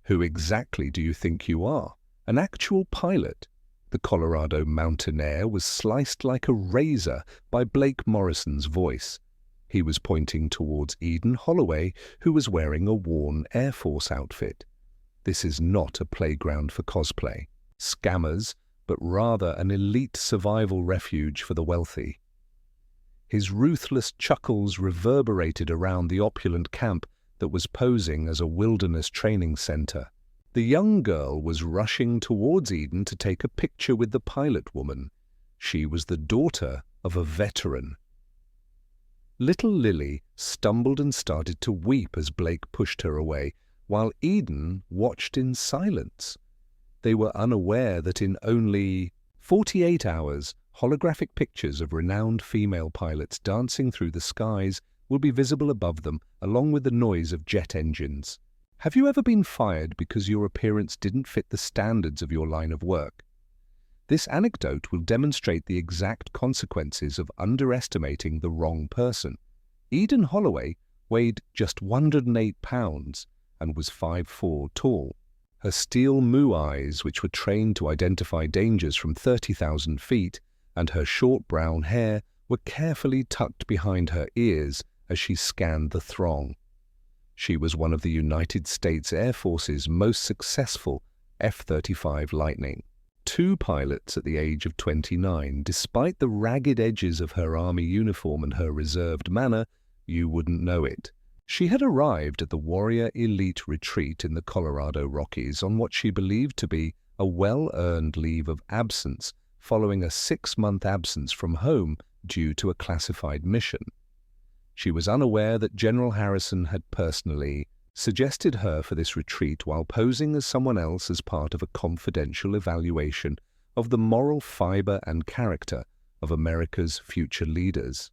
"Who exactly do you think you are? An actual pilot?" The Colorado mountaineer was sliced like a razor by Blake Morrison's voice. He was pointing towards Eden Holloway, who was wearing a worn Air Force outfit. "This is not a playground for cosplay, scammers, but rather an elite survival refuge for the wealthy." His ruthless chuckles reverberated around the opulent camp that was posing as a wilderness training center. The young girl was rushing towards Eden to take a picture with the pilot woman. She was the daughter of a veteran. Little Lily stumbled and started to weep as Blake pushed her away, while Eden watched in silence. They were unaware that in only 48 hours, holographic pictures of renowned female pilots dancing through the skies will be visible above them, along with the noise of jet engines. Have you ever been fired because your appearance didn't fit the standards of your line of work? This anecdote will demonstrate the exact consequences of underestimating the wrong person. Eden Holloway weighed just 108 pounds and was 5'4" tall. Her steel moo eyes, which were trained to identify dangers from 30,000 feet, and her short brown hair were carefully tucked behind her ears as she scanned the throng. She was one of the United States Air Force's most successful F-35 Lightning. 2 pilots at the age of 29, despite the ragged edges of her Army uniform and her reserved manner, you wouldn't know it. She had arrived at the Warrior Elite Retreat in the Colorado Rockies on what she believed to be a well-earned leave of absence following a 6-month absence from home due to a classified mission. She was unaware that General Harrison had personally suggested her for this retreat while posing as someone else as part of a confidential evaluation of the moral fiber and character of America's future leaders.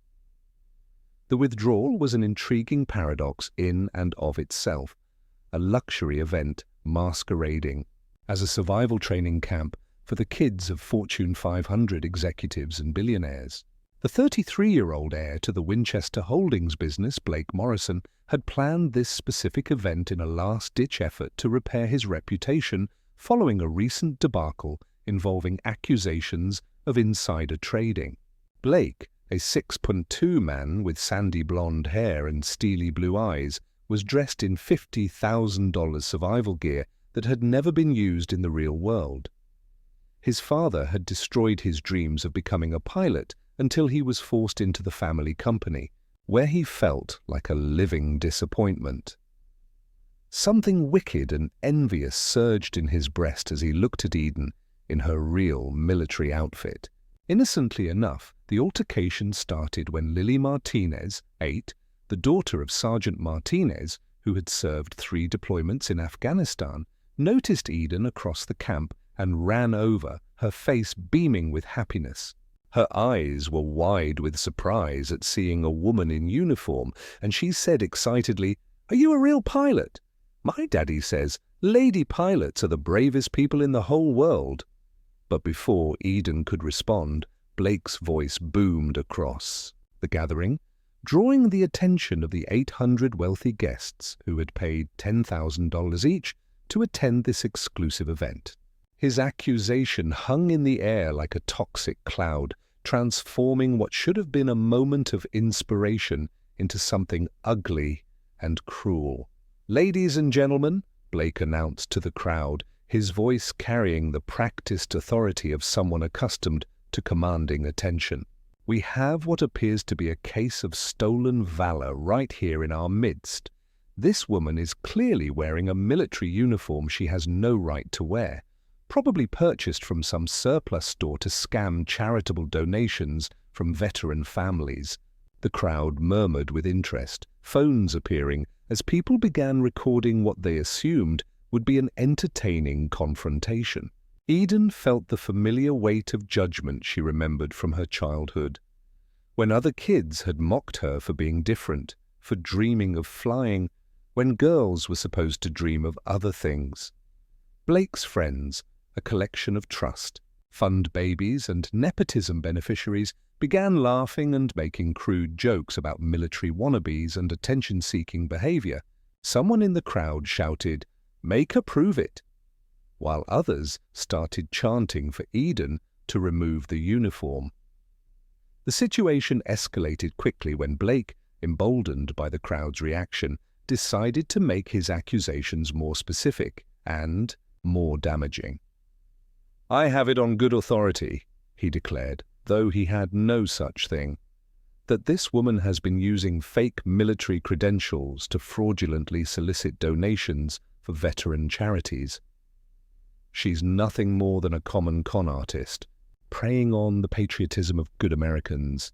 The withdrawal was an intriguing paradox in and of itself, a luxury event masquerading as a survival training camp for the kids of Fortune 500 executives and billionaires. The 33-year-old heir to the Winchester Holdings business, Blake Morrison, had planned this specific event in a last-ditch effort to repair his reputation following a recent debacle involving accusations of insider trading. Blake, a 6'2" man with sandy blonde hair and steely blue eyes, was dressed in $50,000 survival gear that had never been used in the real world. His father had destroyed his dreams of becoming a pilot until he was forced into the family company, where he felt like a living disappointment. Something wicked and envious surged in his breast as he looked at Eden in her real military outfit. Innocently enough, the altercation started when Lily Martinez, 8, the daughter of Sergeant Martinez, who had served 3 deployments in Afghanistan, noticed Eden across the camp and ran over, her face beaming with happiness. Her eyes were wide with surprise at seeing a woman in uniform, and she said excitedly, "Are you a real pilot? My daddy says lady pilots are the bravest people in the whole world." But before Eden could respond, Blake's voice boomed across the gathering, drawing the attention of the 800 wealthy guests who had paid $10,000 each to attend this exclusive event. His accusation hung in the air like a toxic cloud, transforming what should have been a moment of inspiration into something ugly and cruel. "Ladies and gentlemen," Blake announced to the crowd, his voice carrying the practiced authority of someone accustomed to commanding attention. "We have what appears to be a case of stolen valor right here in our midst. This woman is clearly wearing a military uniform she has no right to wear, probably purchased from some surplus store to scam charitable donations from veteran families." The crowd murmured with interest, phones appearing as people began recording what they assumed would be an entertaining confrontation. Eden felt the familiar weight of judgment she remembered from her childhood, when other kids had mocked her for being different, for dreaming of flying, when girls were supposed to dream of other things. Blake's friends, a collection of trust, fund babies and nepotism beneficiaries, began laughing and making crude jokes about military wannabes and attention-seeking behavior. Someone in the crowd shouted, Make her prove it," while others started chanting for Eden to remove the uniform. The situation escalated quickly when Blake, emboldened by the crowd's reaction, decided to make his accusations more specific and more damaging. "I have it on good authority," he declared, though he had no such thing, "that this woman has been using fake military credentials to fraudulently solicit donations for veteran charities. She's nothing more than a common con artist, preying on the patriotism of good Americans."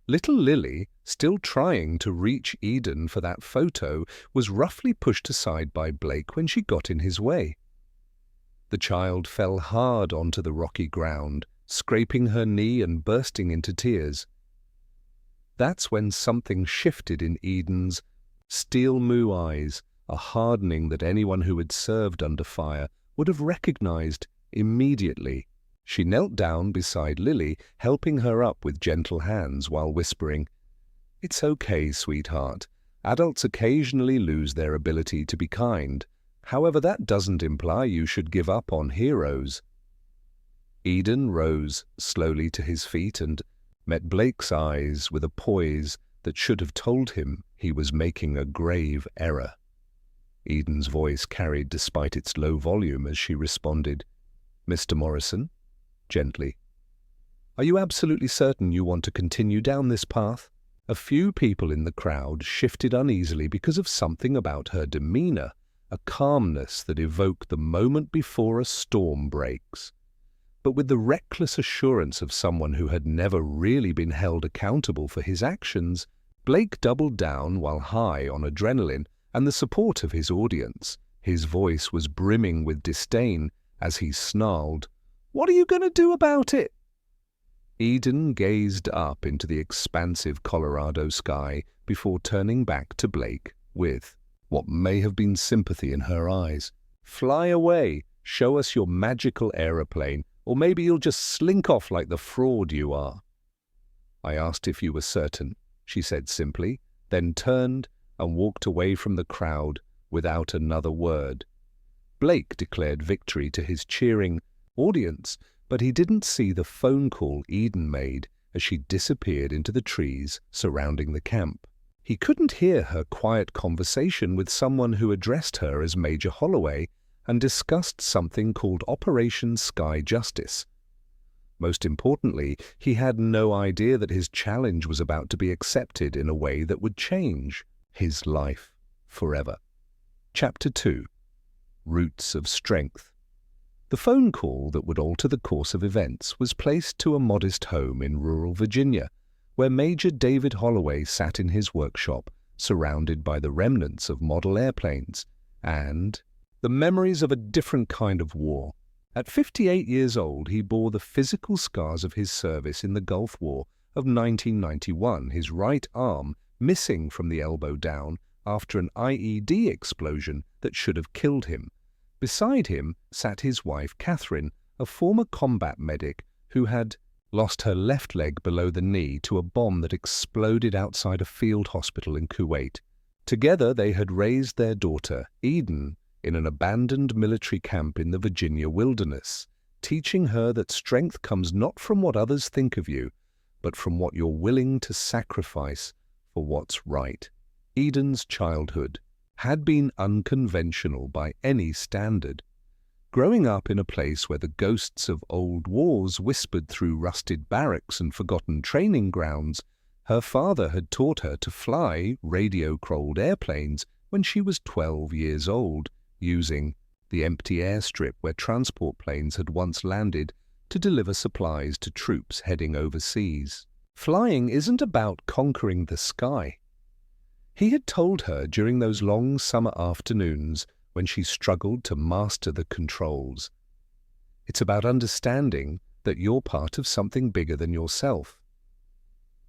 Little Lily, still trying to reach Eden for that photo, was roughly pushed aside by Blake when she got in his way. The child fell hard onto the rocky ground, scraping her knee and bursting into tears. That's when something shifted in Eden's steel-moo eyes, a hardening that anyone who had served under fire would have recognized immediately. She knelt down beside Lily, helping her up with gentle hands while whispering, "It's okay, sweetheart. Adults occasionally lose their ability to be kind. However, that doesn't imply you should give up on heroes." Eden rose slowly to his feet and met Blake's eyes with a poise that should have told him he was making a grave error. Eden's voice carried despite its low volume as she responded, "Mr. Morrison," gently, "are you absolutely certain you want to continue down this path?" A few people in the crowd shifted uneasily because of something about her demeanor, a calmness that evoked the moment before a storm breaks. But with the reckless assurance of someone who had never really been held accountable for his actions, Blake doubled down while high on adrenaline and the support of his audience. His voice was brimming with disdain as he snarled, "What are you going to do about it?" Eden gazed up into the expansive Colorado sky before turning back to Blake with what may have been sympathy in her eyes. "Fly away, show us your magical aeroplane, or maybe you'll just slink off like the fraud you are." "I asked if you were certain," she said simply, then turned and walked away from the crowd without another word. Blake declared victory to his cheering audience, but he didn't see the phone call Eden made as she disappeared into the trees surrounding the camp. He couldn't hear her quiet conversation with someone who addressed her as Major Holloway and discussed something called Operation Sky Justice. Most importantly, he had no idea that his challenge was about to be accepted in a way that would change his life forever. Chapter 2. Roots of Strength. The phone call that would alter the course of events was placed to a modest home in rural Virginia, where Major David Holloway sat in his workshop, surrounded by the remnants of model airplanes and the memories of a different kind of war. At 58 years old, he bore the physical scars of his service in the Gulf War of 1991, his right arm missing from the elbow down after an IED explosion that should have killed him. Beside him sat his wife, Catherine, a former combat medic who had lost her left leg below the knee to a bomb that exploded outside a field hospital in Kuwait. Together they had raised their daughter, Eden, in an abandoned military camp in the Virginia wilderness, teaching her that strength comes not from what others think of you, but from what you're willing to sacrifice for what's right. Eden's childhood had been unconventional by any standard. Growing up in a place where the ghosts of old wars whispered through rusted barracks and forgotten training grounds, her father had taught her to fly radio-controlled airplanes when she was 12 years old, using the empty airstrip where transport planes had once landed to deliver supplies to troops heading overseas. Flying isn't about conquering the sky. He had told her during those long summer afternoons when she struggled to master the controls. It's about understanding that you're part of something bigger than yourself.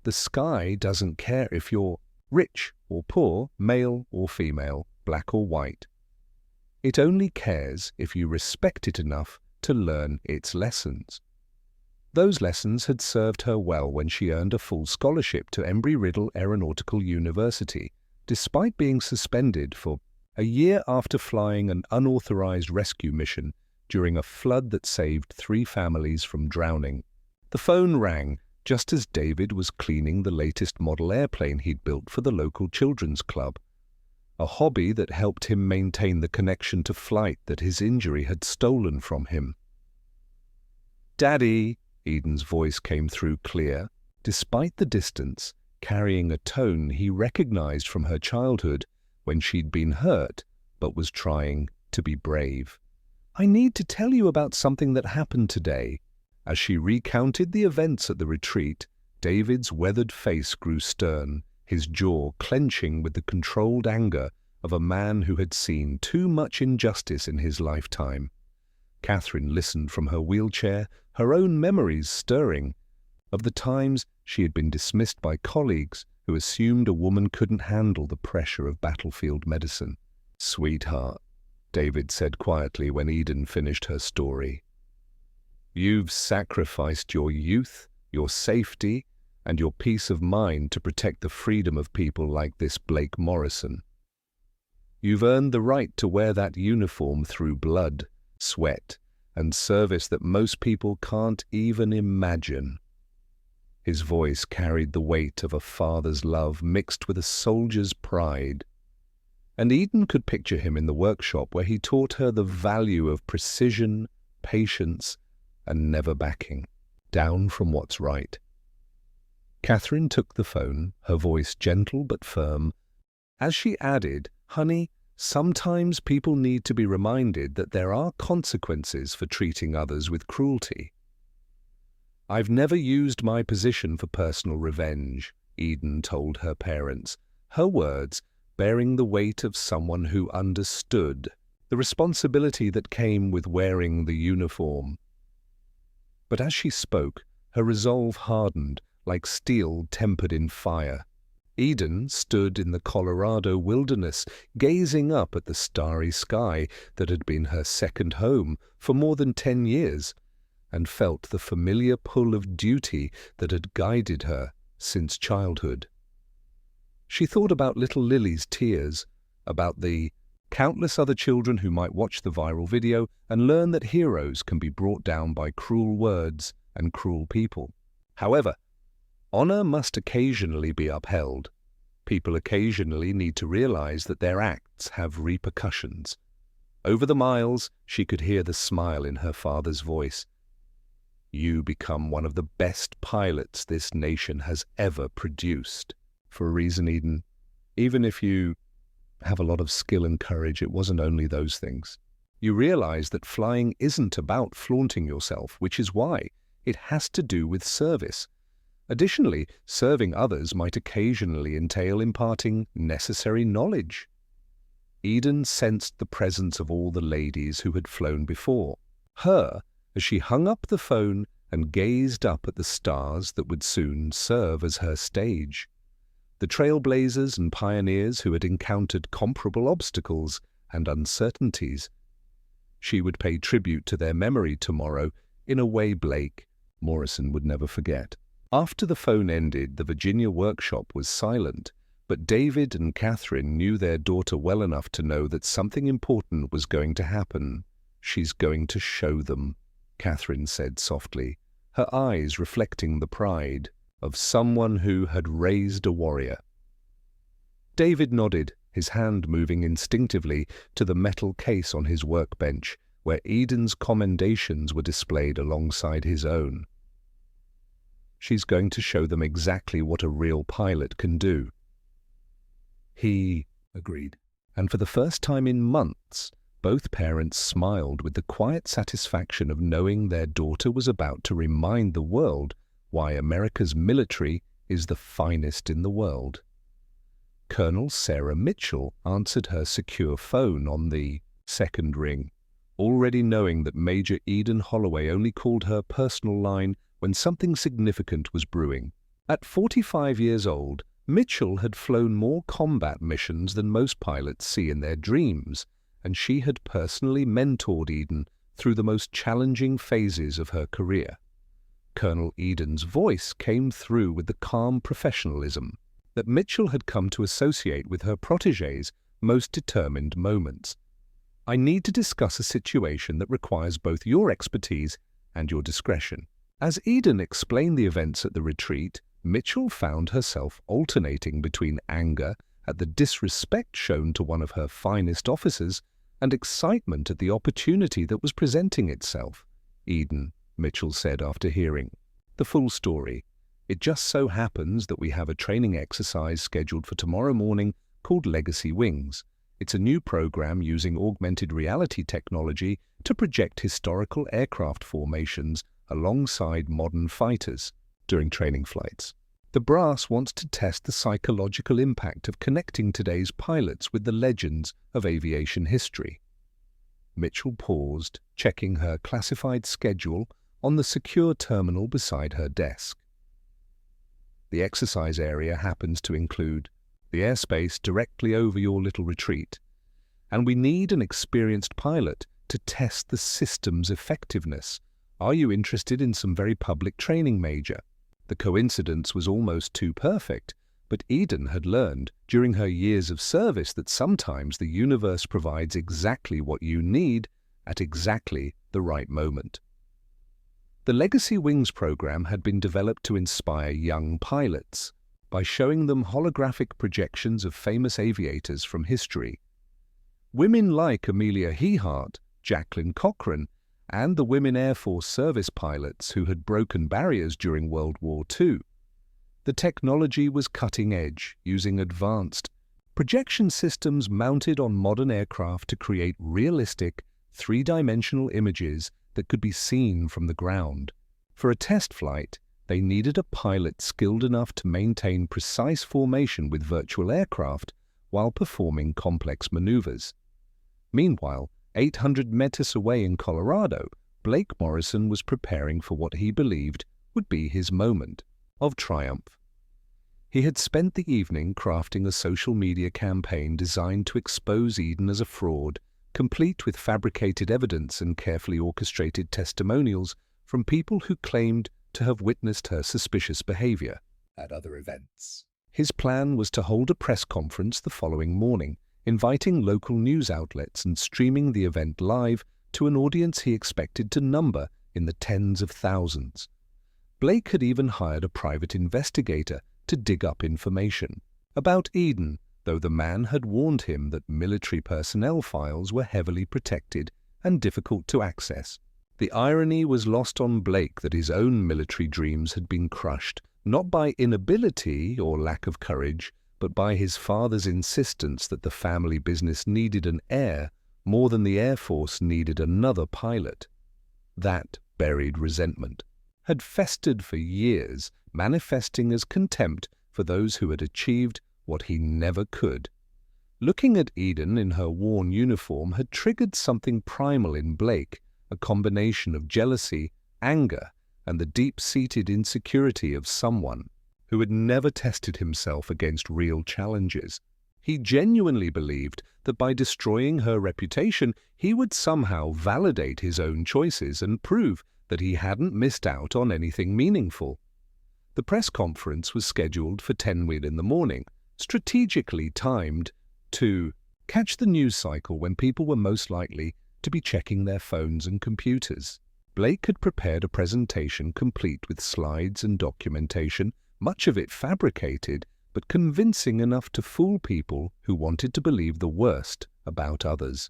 The sky doesn't care if you're rich or poor, male or female, black or white. It only cares if you respect it enough to learn its lessons. Those lessons had served her well when she earned a full scholarship to Embry-Riddle Aeronautical University, despite being suspended for A year after flying an unauthorized rescue mission during a flood that saved 3 families from drowning, the phone rang just as David was cleaning the latest model airplane he'd built for the local children's club, a hobby that helped him maintain the connection to flight that his injury had stolen from him. "Daddy," Eden's voice came through clear, despite the distance, carrying a tone he recognized from her childhood when she'd been hurt but was trying to be brave. "I need to tell you about something that happened today." As she recounted the events at the retreat, David's weathered face grew stern, his jaw clenching with the controlled anger of a man who had seen too much injustice in his lifetime. Catherine listened from her wheelchair, her own memories stirring, of the times she had been dismissed by colleagues who assumed a woman couldn't handle the pressure of battlefield medicine. "Sweetheart," David said quietly when Eden finished her story, "you've sacrificed your youth, your safety, and your peace of mind to protect the freedom of people like this Blake Morrison. You've earned the right to wear that uniform through blood, sweat, and service that most people can't even imagine." His voice carried the weight of a father's love mixed with a soldier's pride. And Eden could picture him in the workshop where he taught her the value of precision, patience, and never backing down from what's right. Catherine took the phone, her voice gentle but firm, as she added, "Honey, sometimes people need to be reminded that there are consequences for treating others with cruelty." "I've never used my position for personal revenge," Eden told her parents, her words bearing the weight of someone who understood the responsibility that came with wearing the uniform. But as she spoke, her resolve hardened like steel tempered in fire. Eden stood in the Colorado wilderness, gazing up at the starry sky that had been her second home for more than 10 years, and felt the familiar pull of duty that had guided her since childhood. She thought about little Lily's tears, about the countless other children who might watch the viral video and learn that heroes can be brought down by cruel words and cruel people. However, honor must occasionally be upheld. People occasionally need to realize that their acts have repercussions. Over the miles, she could hear the smile in her father's voice. "You become one of the best pilots this nation has ever produced." For a reason, Eden, even if you have a lot of skill and courage, it wasn't only those things. You realize that flying isn't about flaunting yourself, which is why it has to do with service. Additionally, serving others might occasionally entail imparting necessary knowledge. Eden sensed the presence of all the ladies who had flown before her as she hung up the phone and gazed up at the stars that would soon serve as her stage. The trailblazers and pioneers who had encountered comparable obstacles and uncertainties. She would pay tribute to their memory tomorrow in a way Blake Morrison would never forget. After the phone ended, the Virginia workshop was silent, but David and Catherine knew their daughter well enough to know that something important was going to happen. "She's going to show them," Catherine said softly, her eyes reflecting the pride of someone who had raised a warrior. David nodded, his hand moving instinctively to the metal case on his workbench, where Eden's commendations were displayed alongside his own. "She's going to show them exactly what a real pilot can do." He agreed, and for the first time in months, both parents smiled with the quiet satisfaction of knowing their daughter was about to remind the world why America's military is the finest in the world. Colonel Sarah Mitchell answered her secure phone on the second ring, already knowing that Major Eden Holloway only called her personal line when something significant was brewing. At 45 years old, Mitchell had flown more combat missions than most pilots see in their dreams, and she had personally mentored Eden through the most challenging phases of her career. Colonel Eden's voice came through with the calm professionalism that Mitchell had come to associate with her protégés most determined moments. I need to discuss a situation that requires both your expertise and your discretion. As Eden explained the events at the retreat, Mitchell found herself alternating between anger at the disrespect shown to one of her finest officers and excitement at the opportunity that was presenting itself. "Eden," Mitchell said after hearing the full story, "it just so happens that we have a training exercise scheduled for tomorrow morning called Legacy Wings. It's a new program using augmented reality technology to project historical aircraft formations alongside modern fighters during training flights. The brass wants to test the psychological impact of connecting today's pilots with the legends of aviation history." Mitchell paused, checking her classified schedule on the secure terminal beside her desk. "The exercise area happens to include the airspace directly over your little retreat, and we need an experienced pilot to test the system's effectiveness. Are you interested in some very public training, Major?" The coincidence was almost too perfect, but Eden had learned during her years of service that sometimes the universe provides exactly what you need at exactly the right moment. The Legacy Wings program had been developed to inspire young pilots by showing them holographic projections of famous aviators from history. Women like Amelia Earhart, Jacqueline Cochran, and the women Air Force service pilots who had broken barriers during World War II. The technology was cutting edge, using advanced projection systems mounted on modern aircraft to create realistic, three-dimensional images that could be seen from the ground. For a test flight, they needed a pilot skilled enough to maintain precise formation with virtual aircraft while performing complex maneuvers. Meanwhile, 800 meters away in Colorado, Blake Morrison was preparing for what he believed would be his moment of triumph. He had spent the evening crafting a social media campaign designed to expose Eden as a fraud, complete with fabricated evidence and carefully orchestrated testimonials from people who claimed to have witnessed her suspicious behavior at other events. His plan was to hold a press conference the following morning, inviting local news outlets and streaming the event live to an audience he expected to number in the tens of thousands. Blake had even hired a private investigator to dig up information about Eden, though the man had warned him that military personnel files were heavily protected and difficult to access. The irony was lost on Blake that his own military dreams had been crushed, not by inability or lack of courage, but by his father's insistence that the family business needed an heir more than the Air Force needed another pilot. That buried resentment had festered for years, manifesting as contempt for those who had achieved what he never could. Looking at Eden in her worn uniform had triggered something primal in Blake, a combination of jealousy, anger, and the deep-seated insecurity of someone who had never tested himself against real challenges. He genuinely believed that by destroying her reputation, he would somehow validate his own choices and prove that he hadn't missed out on anything meaningful. The press conference was scheduled for 10 in the morning, strategically timed to catch the news cycle when people were most likely to be checking their phones and computers. Blake had prepared a presentation complete with slides and documentation, much of it fabricated, but convincing enough to fool people who wanted to believe the worst about others.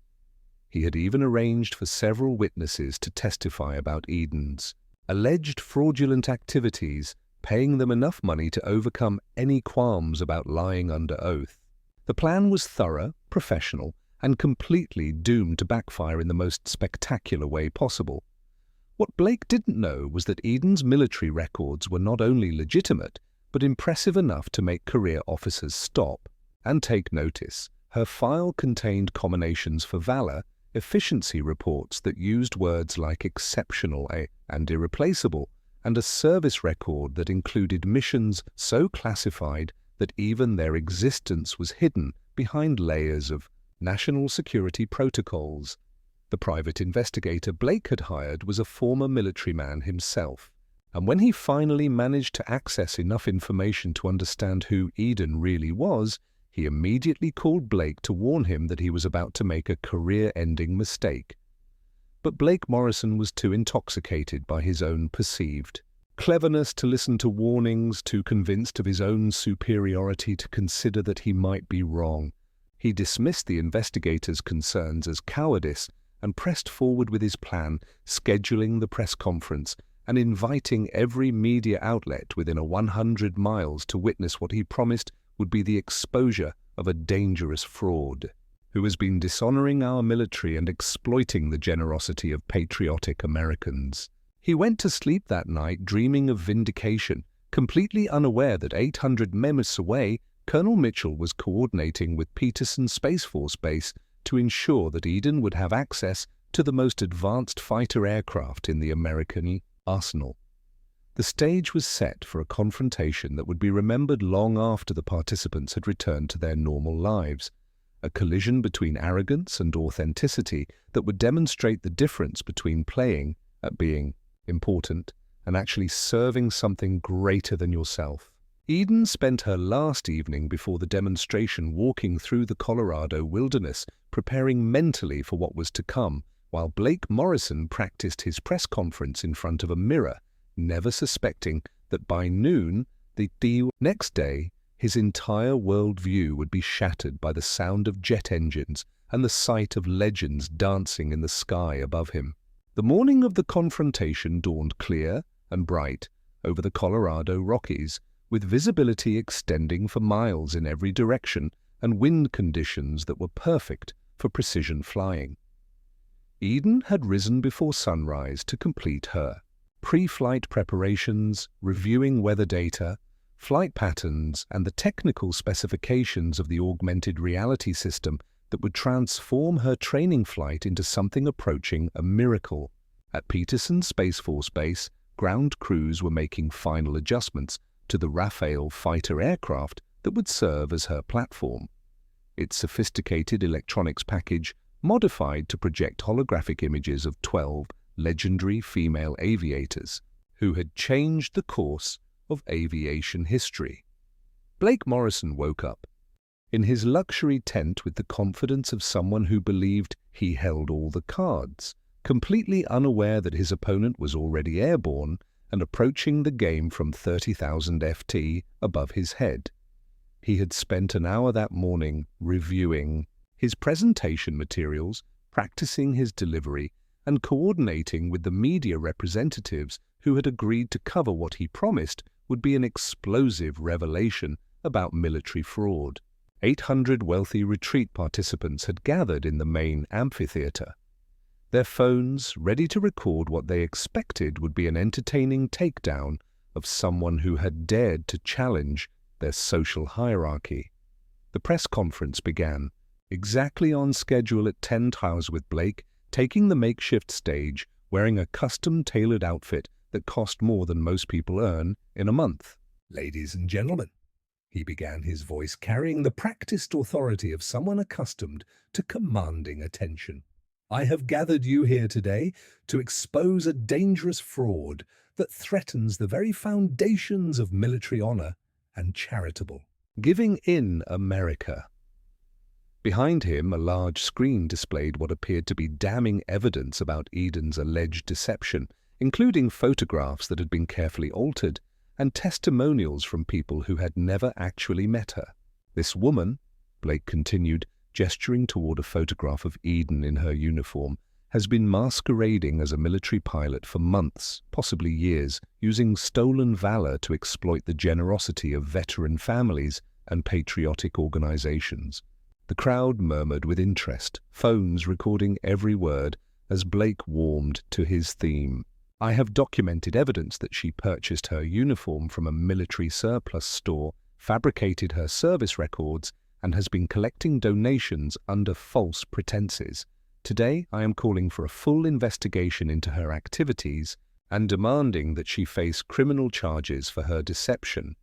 He had even arranged for several witnesses to testify about Eden's alleged fraudulent activities, paying them enough money to overcome any qualms about lying under oath. The plan was thorough, professional, and completely doomed to backfire in the most spectacular way possible. What Blake didn't know was that Eden's military records were not only legitimate, but impressive enough to make career officers stop and take notice. Her file contained combinations for valor, efficiency reports that used words like exceptional and irreplaceable, and a service record that included missions so classified that even their existence was hidden behind layers of national security protocols. The private investigator Blake had hired was a former military man himself, and when he finally managed to access enough information to understand who Eden really was, He immediately called Blake to warn him that he was about to make a career-ending mistake. But Blake Morrison was too intoxicated by his own perceived cleverness to listen to warnings, too convinced of his own superiority to consider that he might be wrong. He dismissed the investigators' concerns as cowardice and pressed forward with his plan, scheduling the press conference and inviting every media outlet within 100 miles to witness what he promised would be the exposure of a dangerous fraud who has been dishonoring our military and exploiting the generosity of patriotic Americans. He went to sleep that night dreaming of vindication, completely unaware that 800 miles away, Colonel Mitchell was coordinating with Peterson Space Force Base to ensure that Eden would have access to the most advanced fighter aircraft in the American arsenal. The stage was set for a confrontation that would be remembered long after the participants had returned to their normal lives, a collision between arrogance and authenticity that would demonstrate the difference between playing at being important and actually serving something greater than yourself. Eden spent her last evening before the demonstration walking through the Colorado wilderness, preparing mentally for what was to come, while Blake Morrison practiced his press conference in front of a mirror, never suspecting that by noon the next day his entire worldview would be shattered by the sound of jet engines and the sight of legends dancing in the sky above him. The morning of the confrontation dawned clear and bright over the Colorado Rockies, with visibility extending for miles in every direction and wind conditions that were perfect for precision flying. Eden had risen before sunrise to complete her pre-flight preparations, reviewing weather data, flight patterns, and the technical specifications of the augmented reality system that would transform her training flight into something approaching a miracle. At Peterson Space Force Base, ground crews were making final adjustments to the Rafale fighter aircraft that would serve as her platform. Its sophisticated electronics package modified to project holographic images of 12 legendary female aviators who had changed the course of aviation history. Blake Morrison woke up in his luxury tent with the confidence of someone who believed he held all the cards, completely unaware that his opponent was already airborne and approaching the game from 30,000 FT above his head. He had spent an hour that morning reviewing his presentation materials, practicing his delivery, and coordinating with the media representatives who had agreed to cover what he promised would be an explosive revelation about military fraud. 800 wealthy retreat participants had gathered in the main amphitheater, their phones ready to record what they expected would be an entertaining takedown of someone who had dared to challenge their social hierarchy. The press conference began, exactly on schedule at 10 hours, with Blake taking the makeshift stage, wearing a custom-tailored outfit that cost more than most people earn in a month. "Ladies and gentlemen," he began, his voice carrying the practiced authority of someone accustomed to commanding attention. "I have gathered you here today to expose a dangerous fraud that threatens the very foundations of military honor and charitable giving in America." Behind him, a large screen displayed what appeared to be damning evidence about Eden's alleged deception, including photographs that had been carefully altered and testimonials from people who had never actually met her. "This woman," Blake continued, gesturing toward a photograph of Eden in her uniform, "has been masquerading as a military pilot for months, possibly years, using stolen valor to exploit the generosity of veteran families and patriotic organizations." The crowd murmured with interest, phones recording every word as Blake warmed to his theme. "I have documented evidence that she purchased her uniform from a military surplus store, fabricated her service records, and has been collecting donations under false pretenses. Today, I am calling for a full investigation into her activities and demanding that she face criminal charges for her deception."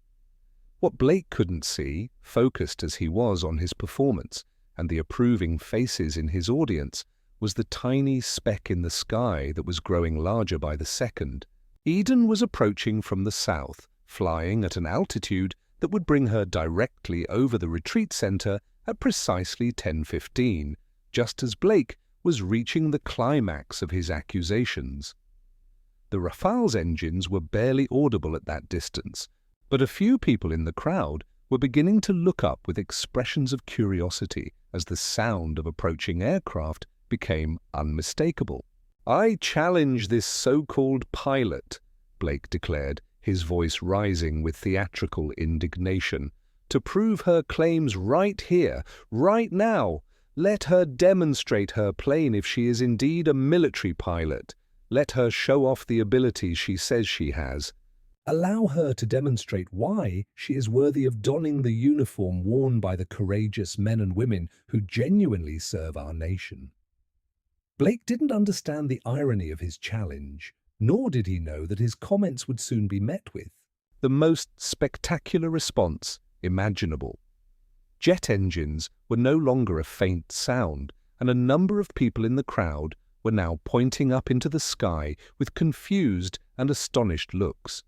What Blake couldn't see, focused as he was on his performance and the approving faces in his audience, was the tiny speck in the sky that was growing larger by the second. Eden was approaching from the south, flying at an altitude that would bring her directly over the retreat center at precisely 10:15, just as Blake was reaching the climax of his accusations. The Rafale's engines were barely audible at that distance, but a few people in the crowd were beginning to look up with expressions of curiosity as the sound of approaching aircraft became unmistakable. "I challenge this so-called pilot," Blake declared, his voice rising with theatrical indignation, "to prove her claims right here, right now. Let her demonstrate her plane if she is indeed a military pilot. Let her show off the abilities she says she has. Allow her to demonstrate why she is worthy of donning the uniform worn by the courageous men and women who genuinely serve our nation." Blake didn't understand the irony of his challenge, nor did he know that his comments would soon be met with the most spectacular response imaginable. Jet engines were no longer a faint sound, and a number of people in the crowd were now pointing up into the sky with confused and astonished looks.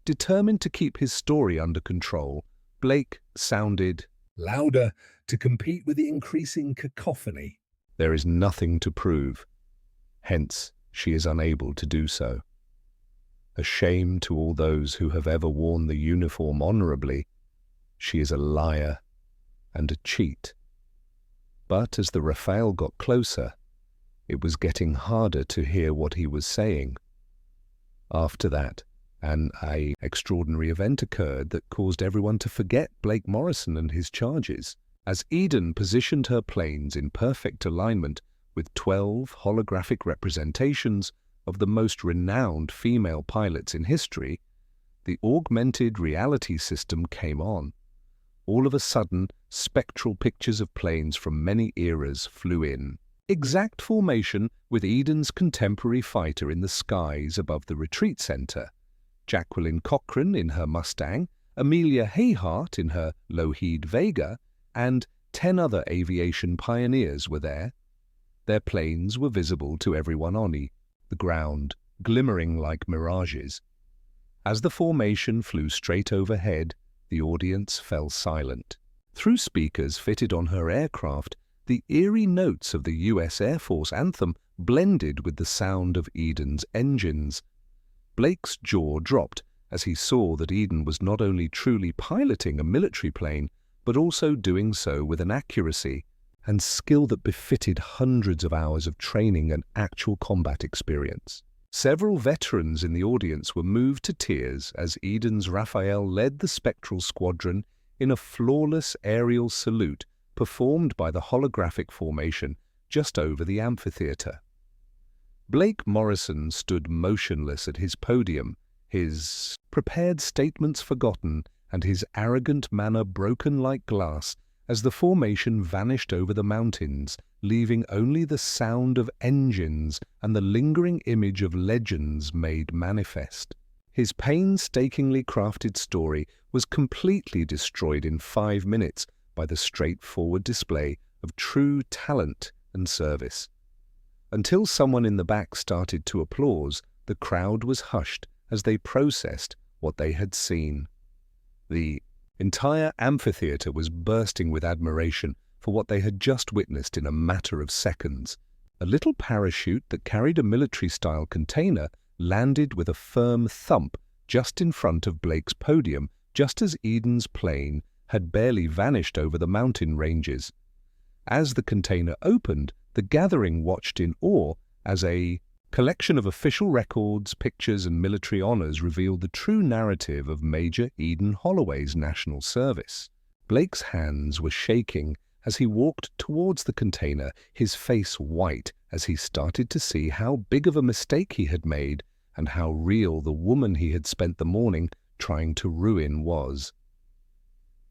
Determined to keep his story under control, Blake sounded louder to compete with the increasing cacophony. "There is nothing to prove. Hence, she is unable to do so. A shame to all those who have ever worn the uniform honorably. She is a liar and a cheat." But as the Rafale got closer, it was getting harder to hear what he was saying. After that, an extraordinary event occurred that caused everyone to forget Blake Morrison and his charges, as Eden positioned her planes in perfect alignment with 12 holographic representations of the most renowned female pilots in history. The augmented reality system came on. All of a sudden, spectral pictures of planes from many eras flew in. Exact formation with Eden's contemporary fighter in the skies above the retreat center. Jacqueline Cochran in her Mustang, Amelia Hayhart in her Lockheed Vega, and 10 other aviation pioneers were there. Their planes were visible to everyone on the ground, glimmering like mirages. As the formation flew straight overhead, the audience fell silent. Through speakers fitted on her aircraft, the eerie notes of the U.S. Air Force anthem blended with the sound of Eden's engines. Blake's jaw dropped as he saw that Eden was not only truly piloting a military plane, but also doing so with an accuracy and skill that befitted hundreds of hours of training and actual combat experience. Several veterans in the audience were moved to tears as Eden's Rafale led the spectral squadron in a flawless aerial salute performed by the holographic formation just over the amphitheater. Blake Morrison stood motionless at his podium, his prepared statements forgotten and his arrogant manner broken like glass as the formation vanished over the mountains, leaving only the sound of engines and the lingering image of legends made manifest. His painstakingly crafted story was completely destroyed in 5 minutes by the straightforward display of true talent and service. Until someone in the back started to applaud, the crowd was hushed as they processed what they had seen. The entire amphitheater was bursting with admiration for what they had just witnessed in a matter of seconds. A little parachute that carried a military-style container landed with a firm thump just in front of Blake's podium, just as Eden's plane had barely vanished over the mountain ranges. As the container opened, the gathering watched in awe as a collection of official records, pictures, and military honors revealed the true narrative of Major Eden Holloway's national service. Blake's hands were shaking as he walked towards the container, his face white as he started to see how big of a mistake he had made and how real the woman he had spent the morning trying to ruin was.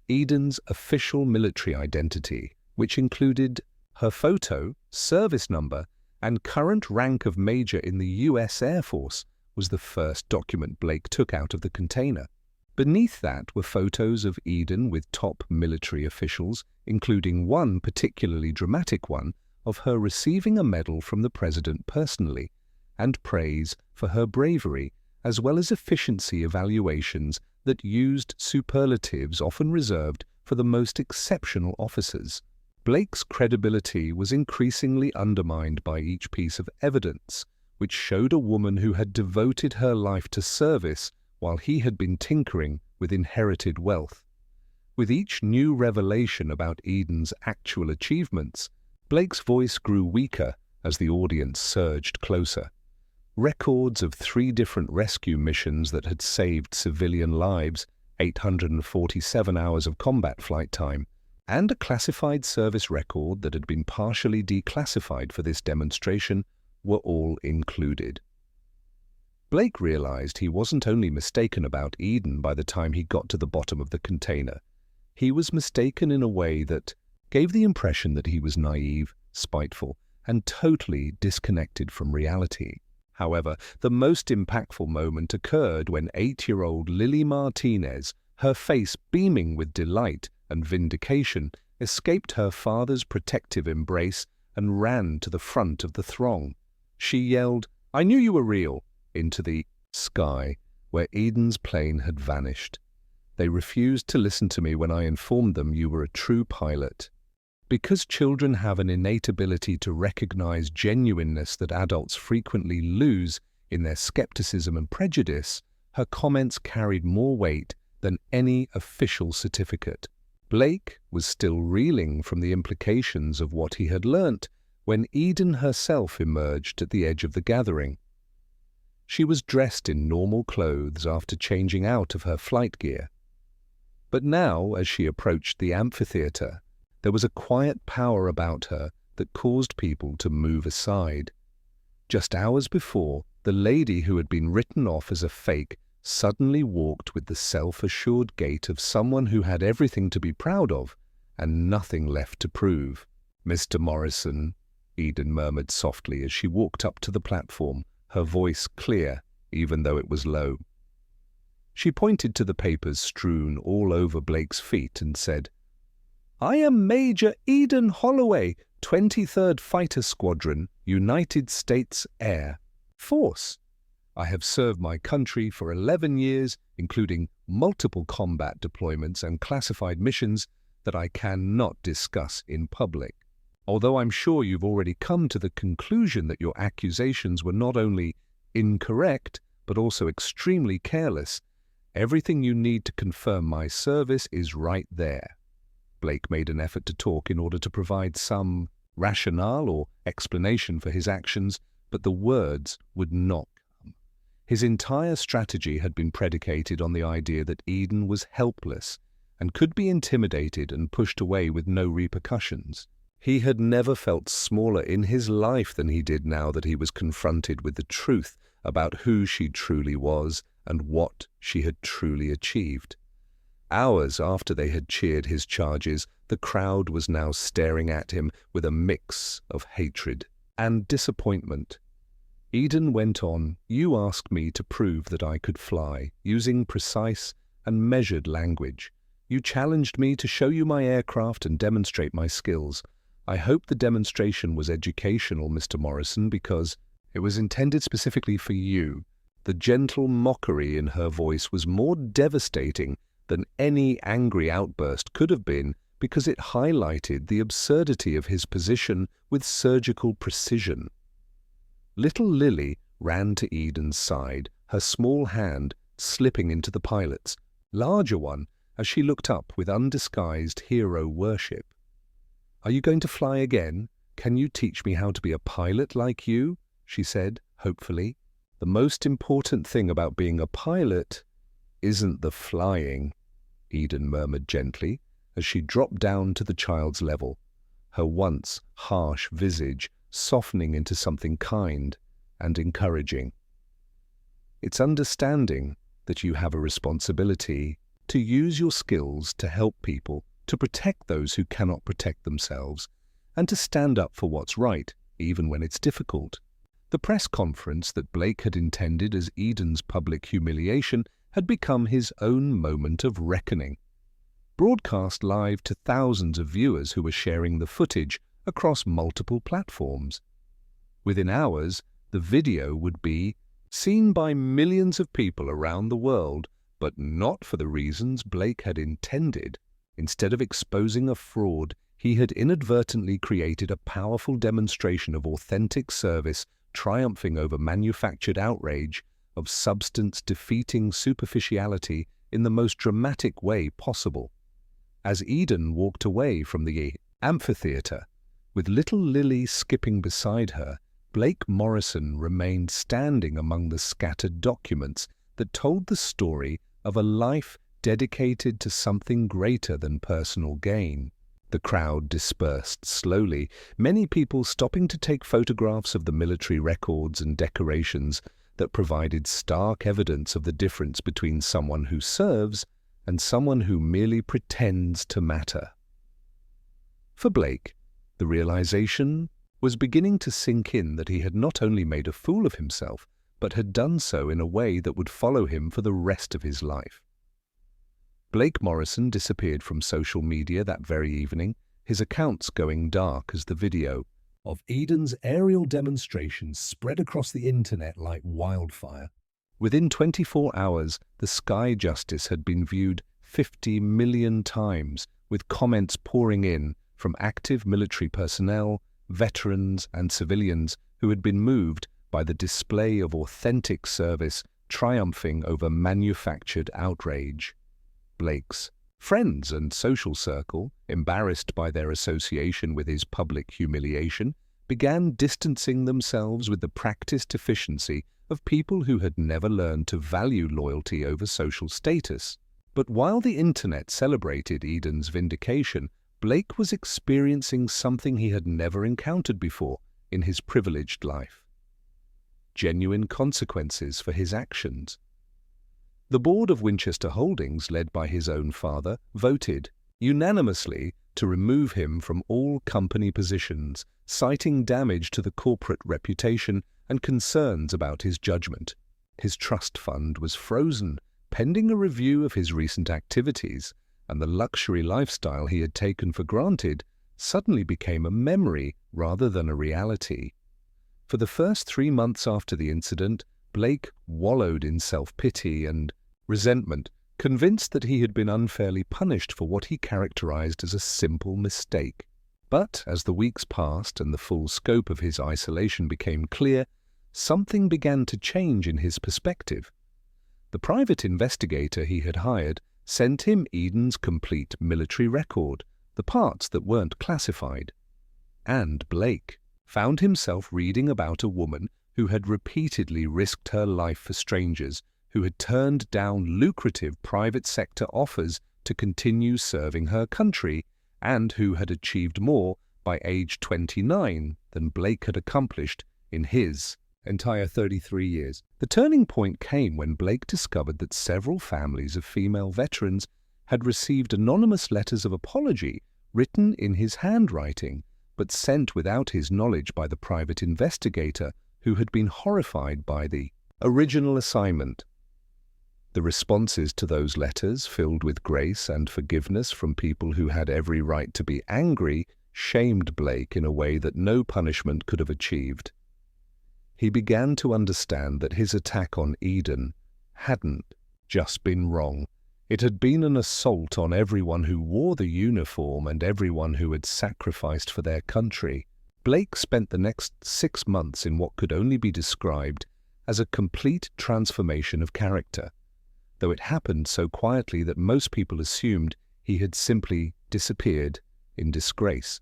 Eden's official military identity, which included her photo, service number, and current rank of major in the U.S. Air Force, was the first document Blake took out of the container. Beneath that were photos of Eden with top military officials, including one particularly dramatic one of her receiving a medal from the president personally, and praise for her bravery, as well as efficiency evaluations that used superlatives often reserved for the most exceptional officers. Blake's credibility was increasingly undermined by each piece of evidence, which showed a woman who had devoted her life to service while he had been tinkering with inherited wealth. With each new revelation about Eden's actual achievements, Blake's voice grew weaker as the audience surged closer. Records of 3 different rescue missions that had saved civilian lives, 847 hours of combat flight time, and a classified service record that had been partially declassified for this demonstration were all included. Blake realized he wasn't only mistaken about Eden by the time he got to the bottom of the container. He was mistaken in a way that gave the impression that he was naive, spiteful, and totally disconnected from reality. However, the most impactful moment occurred when 8-year-old Lily Martinez, her face beaming with delight and vindication, escaped her father's protective embrace and ran to the front of the throng. She yelled, "I knew you were real," into the sky where Eden's plane had vanished. "They refused to listen to me when I informed them you were a true pilot." Because children have an innate ability to recognize genuineness that adults frequently lose in their skepticism and prejudice, her comments carried more weight than any official certificate. Blake was still reeling from the implications of what he had learnt when Eden herself emerged at the edge of the gathering. She was dressed in normal clothes after changing out of her flight gear. But now, as she approached the amphitheater, there was a quiet power about her that caused people to move aside. Just hours before, the lady who had been written off as a fake suddenly walked with the self-assured gait of someone who had everything to be proud of and nothing left to prove. "Mr. Morrison," Eden murmured softly as she walked up to the platform, her voice clear even though it was low. She pointed to the papers strewn all over Blake's feet and said, "I am Major Eden Holloway, 23rd Fighter Squadron, United States Air Force. I have served my country for 11 years, including multiple combat deployments and classified missions that I cannot discuss in public. Although I'm sure you've already come to the conclusion that your accusations were not only incorrect, but also extremely careless, everything you need to confirm my service is right there." Blake made an effort to talk in order to provide some rationale or explanation for his actions, but the words would not come. His entire strategy had been predicated on the idea that Eden was helpless and could be intimidated and pushed away with no repercussions. He had never felt smaller in his life than he did now that he was confronted with the truth about who she truly was and what she had truly achieved. Hours after they had cheered his charges, the crowd was now staring at him with a mix of hatred and disappointment. Eden went on, "You asked me to prove that I could fly, using precise and measured language. You challenged me to show you my aircraft and demonstrate my skills. I hope the demonstration was educational, Mr. Morrison, because it was intended specifically for you." The gentle mockery in her voice was more devastating than any angry outburst could have been because it highlighted the absurdity of his position with surgical precision. Little Lily ran to Eden's side, her small hand slipping into the pilot's, larger one, as she looked up with undisguised hero worship. "Are you going to fly again? Can you teach me how to be a pilot like you?" she said, hopefully. "The most important thing about being a pilot isn't the flying," Eden murmured gently as she dropped down to the child's level, her once harsh visage softening into something kind and encouraging. "It's understanding that you have a responsibility to use your skills to help people, to protect those who cannot protect themselves, and to stand up for what's right, even when it's difficult." The press conference that Blake had intended as Eden's public humiliation had become his own moment of reckoning. Broadcast live to thousands of viewers who were sharing the footage across multiple platforms. Within hours, the video would be seen by millions of people around the world, but not for the reasons Blake had intended. Instead of exposing a fraud, he had inadvertently created a powerful demonstration of authentic service triumphing over manufactured outrage, of substance defeating superficiality in the most dramatic way possible. As Eden walked away from the amphitheater, with little Lily skipping beside her, Blake Morrison remained standing among the scattered documents that told the story of a life dedicated to something greater than personal gain. The crowd dispersed slowly, many people stopping to take photographs of the military records and decorations that provided stark evidence of the difference between someone who serves and someone who merely pretends to matter. For Blake, the realization was beginning to sink in that he had not only made a fool of himself, but had done so in a way that would follow him for the rest of his life. Blake Morrison disappeared from social media that very evening, his accounts going dark as the video of Eden's aerial demonstrations spread across the internet like wildfire. Within 24 hours, the Sky Justice had been viewed 50 million times, with comments pouring in from active military personnel, veterans, and civilians who had been moved by the display of authentic service triumphing over manufactured outrage. Blake's friends and social circle, embarrassed by their association with his public humiliation, began distancing themselves with the practiced efficiency of people who had never learned to value loyalty over social status. But while the internet celebrated Eden's vindication, Blake was experiencing something he had never encountered before in his privileged life: genuine consequences for his actions. The board of Winchester Holdings, led by his own father, voted unanimously to remove him from all company positions, citing damage to the corporate reputation and concerns about his judgment. His trust fund was frozen, pending a review of his recent activities, and the luxury lifestyle he had taken for granted suddenly became a memory rather than a reality. For the first 3 months after the incident, Blake wallowed in self-pity and resentment, convinced that he had been unfairly punished for what he characterized as a simple mistake. But as the weeks passed and the full scope of his isolation became clear, something began to change in his perspective. The private investigator he had hired sent him Eden's complete military record, the parts that weren't classified. And Blake found himself reading about a woman who had repeatedly risked her life for strangers, who had turned down lucrative private sector offers to continue serving her country, and who had achieved more by age 29 than Blake had accomplished in his entire 33 years. The turning point came when Blake discovered that several families of female veterans had received anonymous letters of apology written in his handwriting, but sent without his knowledge by the private investigator who had been horrified by the original assignment. The responses to those letters, filled with grace and forgiveness from people who had every right to be angry, shamed Blake in a way that no punishment could have achieved. He began to understand that his attack on Eden hadn't just been wrong. It had been an assault on everyone who wore the uniform and everyone who had sacrificed for their country. Blake spent the next 6 months in what could only be described as a complete transformation of character, though it happened so quietly that most people assumed he had simply disappeared in disgrace.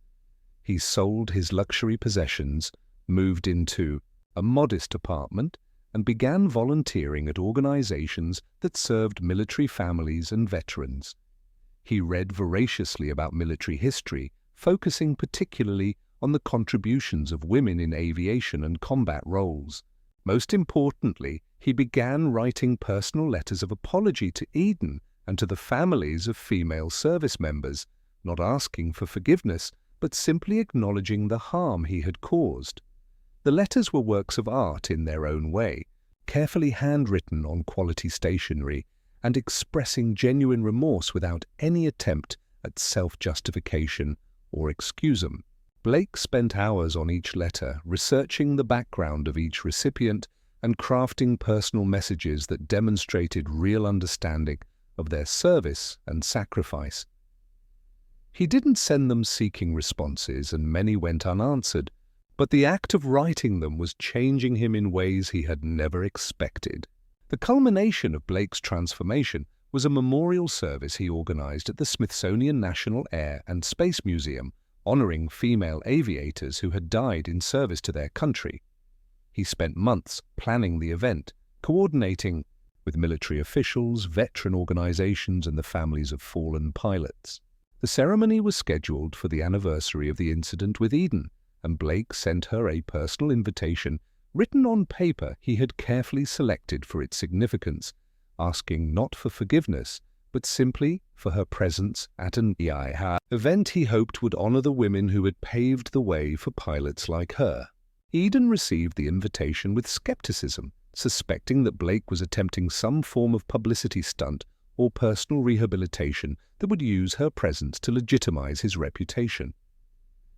He sold his luxury possessions, moved into a modest apartment, and began volunteering at organizations that served military families and veterans. He read voraciously about military history, focusing particularly on the contributions of women in aviation and combat roles. Most importantly, he began writing personal letters of apology to Eden and to the families of female service members, not asking for forgiveness, but simply acknowledging the harm he had caused. The letters were works of art in their own way, carefully handwritten on quality stationery and expressing genuine remorse without any attempt at self-justification or excusum. Blake spent hours on each letter, researching the background of each recipient and crafting personal messages that demonstrated real understanding of their service and sacrifice. He didn't send them seeking responses, and many went unanswered, but the act of writing them was changing him in ways he had never expected. The culmination of Blake's transformation was a memorial service he organized at the Smithsonian National Air and Space Museum, honoring female aviators who had died in service to their country. He spent months planning the event, coordinating with military officials, veteran organizations, and the families of fallen pilots. The ceremony was scheduled for the anniversary of the incident with Eden, and Blake sent her a personal invitation written on paper he had carefully selected for its significance, asking not for forgiveness, but simply for her presence at an event he hoped would honor the women who had paved the way for pilots like her. Eden received the invitation with skepticism, suspecting that Blake was attempting some form of publicity stunt or personal rehabilitation that would use her presence to legitimize his reputation.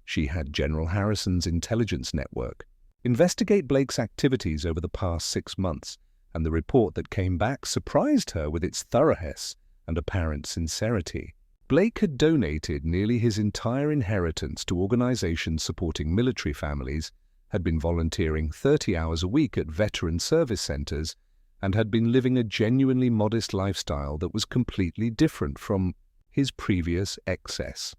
She had General Harrison's intelligence network investigate Blake's activities over the past 6 months, and the report that came back surprised her with its thoroughness and apparent sincerity. Blake had donated nearly his entire inheritance to organizations supporting military families, had been volunteering 30 hours a week at veteran service centers, and had been living a genuinely modest lifestyle that was completely different from his previous excess.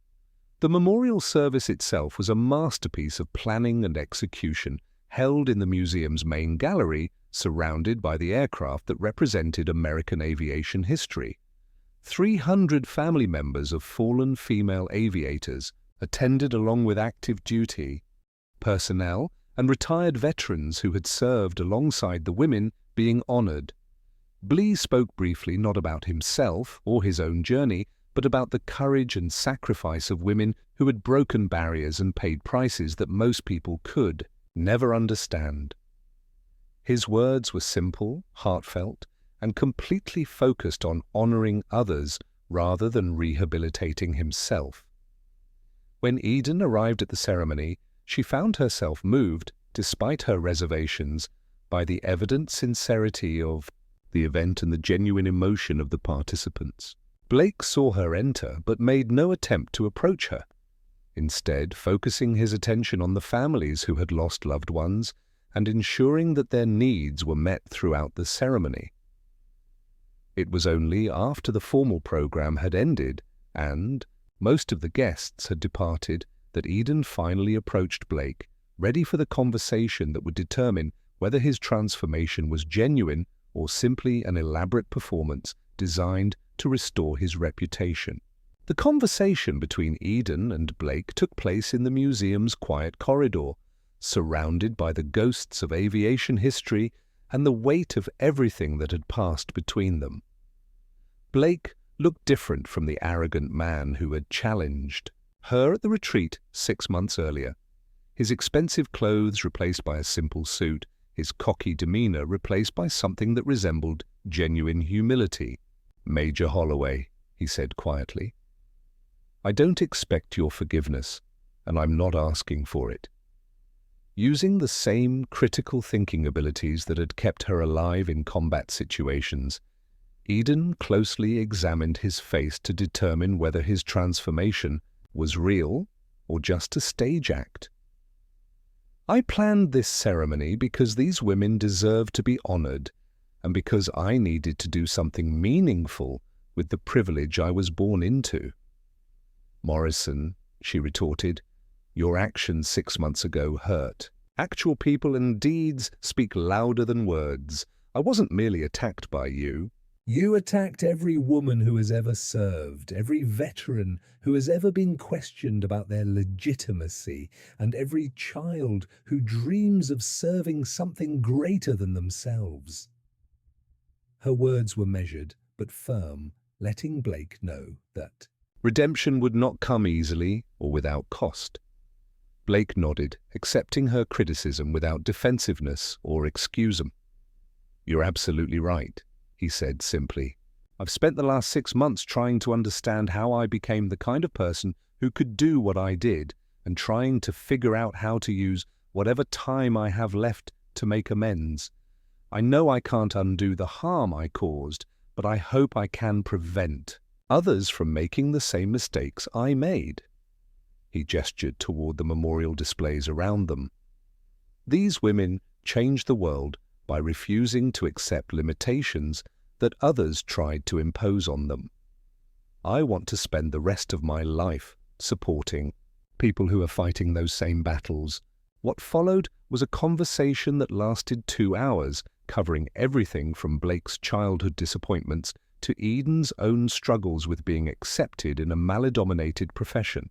The memorial service itself was a masterpiece of planning and execution, held in the museum's main gallery, surrounded by the aircraft that represented American aviation history. 300 family members of fallen female aviators attended, along with active duty personnel and retired veterans who had served alongside the women being honored. Blee spoke briefly not about himself or his own journey, but about the courage and sacrifice of women who had broken barriers and paid prices that most people could never understand. His words were simple, heartfelt, and completely focused on honoring others rather than rehabilitating himself. When Eden arrived at the ceremony, she found herself moved, despite her reservations, by the evident sincerity of the event and the genuine emotion of the participants. Blake saw her enter, but made no attempt to approach her, instead focusing his attention on the families who had lost loved ones and ensuring that their needs were met throughout the ceremony. It was only after the formal program had ended and most of the guests had departed that Eden finally approached Blake, ready for the conversation that would determine whether his transformation was genuine or simply an elaborate performance designed to restore his reputation. The conversation between Eden and Blake took place in the museum's quiet corridor, surrounded by the ghosts of aviation history and the weight of everything that had passed between them. Blake looked different from the arrogant man who had challenged her at the retreat 6 months earlier. His expensive clothes replaced by a simple suit, his cocky demeanor replaced by something that resembled genuine humility. "Major Holloway," he said quietly, "I don't expect your forgiveness, and I'm not asking for it." Using the same critical thinking abilities that had kept her alive in combat situations, Eden closely examined his face to determine whether his transformation was real or just a stage act. "I planned this ceremony because these women deserve to be honored, and because I needed to do something meaningful with the privilege I was born into." "Morrison," she retorted, "your actions 6 months ago hurt. Actual people and deeds speak louder than words. I wasn't merely attacked by you. You attacked every woman who has ever served, every veteran who has ever been questioned about their legitimacy, and every child who dreams of serving something greater than themselves." Her words were measured but firm, letting Blake know that redemption would not come easily or without cost. Blake nodded, accepting her criticism without defensiveness or excusum. "You're absolutely right," he said simply. "I've spent the last 6 months trying to understand how I became the kind of person who could do what I did, and trying to figure out how to use whatever time I have left to make amends. I know I can't undo the harm I caused, but I hope I can prevent others from making the same mistakes I made." He gestured toward the memorial displays around them. These women changed the world by refusing to accept limitations that others tried to impose on them. I want to spend the rest of my life supporting people who are fighting those same battles. What followed was a conversation that lasted 2 hours, covering everything from Blake's childhood disappointments to Eden's own struggles with being accepted in a male-dominated profession.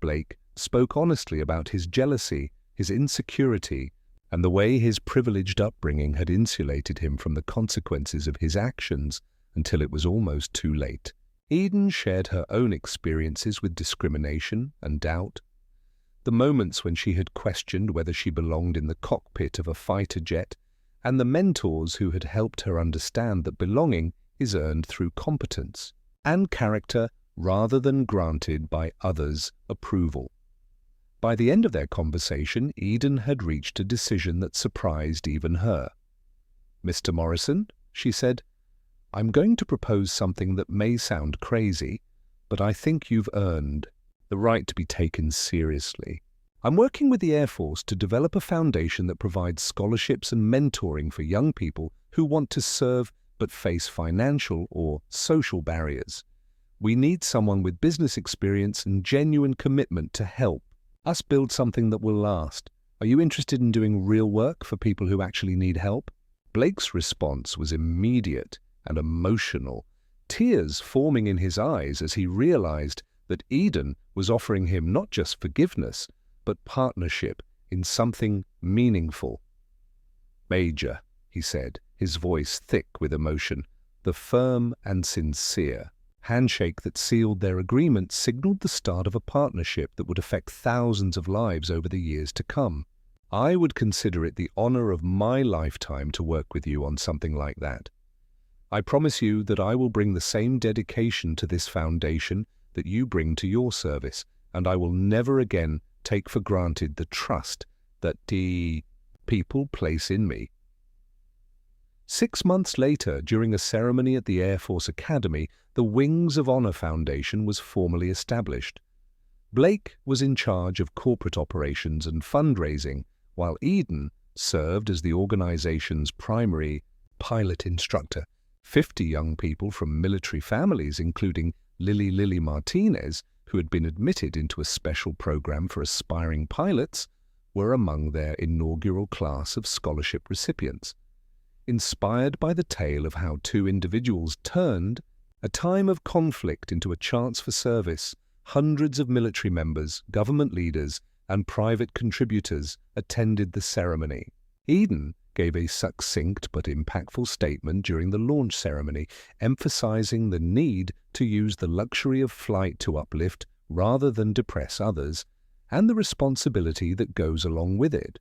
Blake spoke honestly about his jealousy, his insecurity, and the way his privileged upbringing had insulated him from the consequences of his actions until it was almost too late. Eden shared her own experiences with discrimination and doubt, the moments when she had questioned whether she belonged in the cockpit of a fighter jet, and the mentors who had helped her understand that belonging is earned through competence and character rather than granted by others' approval. By the end of their conversation, Eden had reached a decision that surprised even her. "Mr. Morrison," she said, "I'm going to propose something that may sound crazy, but I think you've earned the right to be taken seriously. I'm working with the Air Force to develop a foundation that provides scholarships and mentoring for young people who want to serve but face financial or social barriers. We need someone with business experience and genuine commitment to help us build something that will last. Are you interested in doing real work for people who actually need help?" Blake's response was immediate and emotional, tears forming in his eyes as he realized that Eden was offering him not just forgiveness, but partnership in something meaningful. "Major," he said, his voice thick with emotion, the firm and sincere handshake that sealed their agreement signaled the start of a partnership that would affect thousands of lives over the years to come. "I would consider it the honor of my lifetime to work with you on something like that. I promise you that I will bring the same dedication to this foundation that you bring to your service, and I will never again take for granted the trust that the people place in me." 6 months later, during a ceremony at the Air Force Academy, the Wings of Honor Foundation was formally established. Blake was in charge of corporate operations and fundraising, while Eden served as the organization's primary pilot instructor. 50 young people from military families, including Lily Martinez, who had been admitted into a special program for aspiring pilots, were among their inaugural class of scholarship recipients. Inspired by the tale of how 2 individuals turned a time of conflict into a chance for service, hundreds of military members, government leaders, and private contributors attended the ceremony. Eden gave a succinct but impactful statement during the launch ceremony, emphasizing the need to use the luxury of flight to uplift rather than depress others, and the responsibility that goes along with it.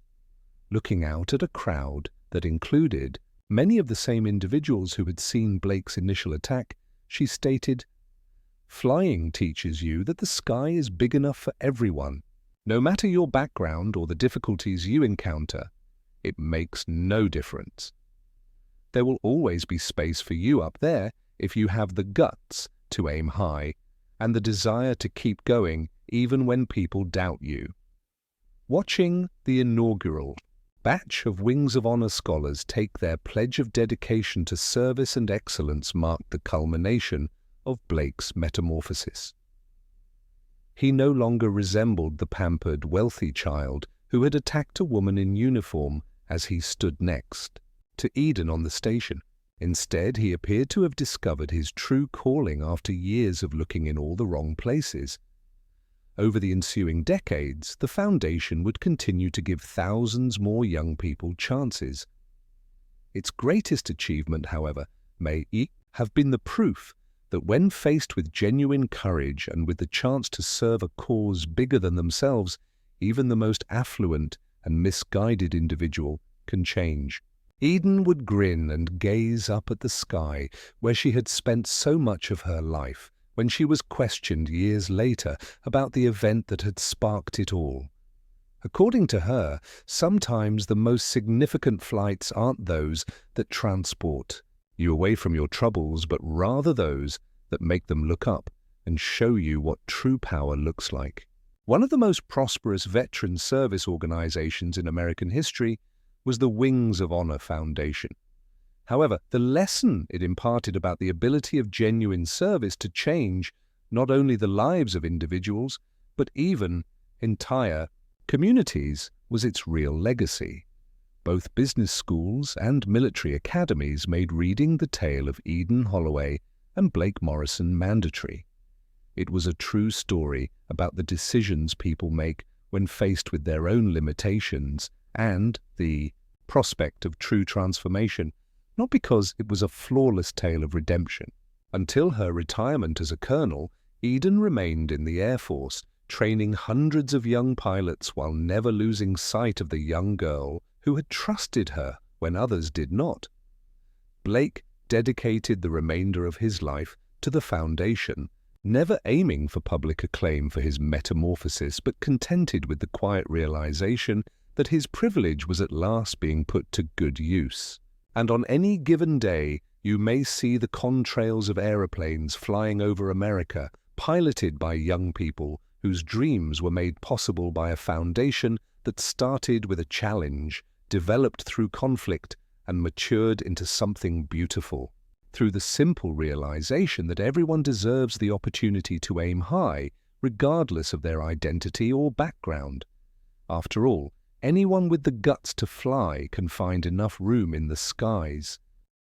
Looking out at a crowd that included many of the same individuals who had seen Blake's initial attack, she stated, "Flying teaches you that the sky is big enough for everyone. No matter your background or the difficulties you encounter, it makes no difference. There will always be space for you up there if you have the guts to aim high and the desire to keep going even when people doubt you." Watching the inaugural batch of Wings of Honor scholars take their pledge of dedication to service and excellence marked the culmination of Blake's metamorphosis. He no longer resembled the pampered, wealthy child who had attacked a woman in uniform as he stood next to Eden on the station. Instead, he appeared to have discovered his true calling after years of looking in all the wrong places. Over the ensuing decades, the foundation would continue to give thousands more young people chances. Its greatest achievement, however, may have been the proof that when faced with genuine courage and with the chance to serve a cause bigger than themselves, even the most affluent and misguided individual can change. Eden would grin and gaze up at the sky where she had spent so much of her life when she was questioned years later about the event that had sparked it all. According to her, sometimes the most significant flights aren't those that transport you away from your troubles, but rather those that make them look up and show you what true power looks like. One of the most prosperous veteran service organizations in American history was the Wings of Honor Foundation. However, the lesson it imparted about the ability of genuine service to change not only the lives of individuals, but even entire communities was its real legacy. Both business schools and military academies made reading the tale of Eden Holloway and Blake Morrison mandatory. It was a true story about the decisions people make when faced with their own limitations and the prospect of true transformation, not because it was a flawless tale of redemption. Until her retirement as a colonel, Eden remained in the Air Force, training hundreds of young pilots while never losing sight of the young girl who had trusted her when others did not. Blake dedicated the remainder of his life to the foundation, never aiming for public acclaim for his metamorphosis, but contented with the quiet realization that his privilege was at last being put to good use. And on any given day, you may see the contrails of aeroplanes flying over America, piloted by young people whose dreams were made possible by a foundation that started with a challenge, developed through conflict, and matured into something beautiful, through the simple realization that everyone deserves the opportunity to aim high, regardless of their identity or background. After all, anyone with the guts to fly can find enough room in the skies.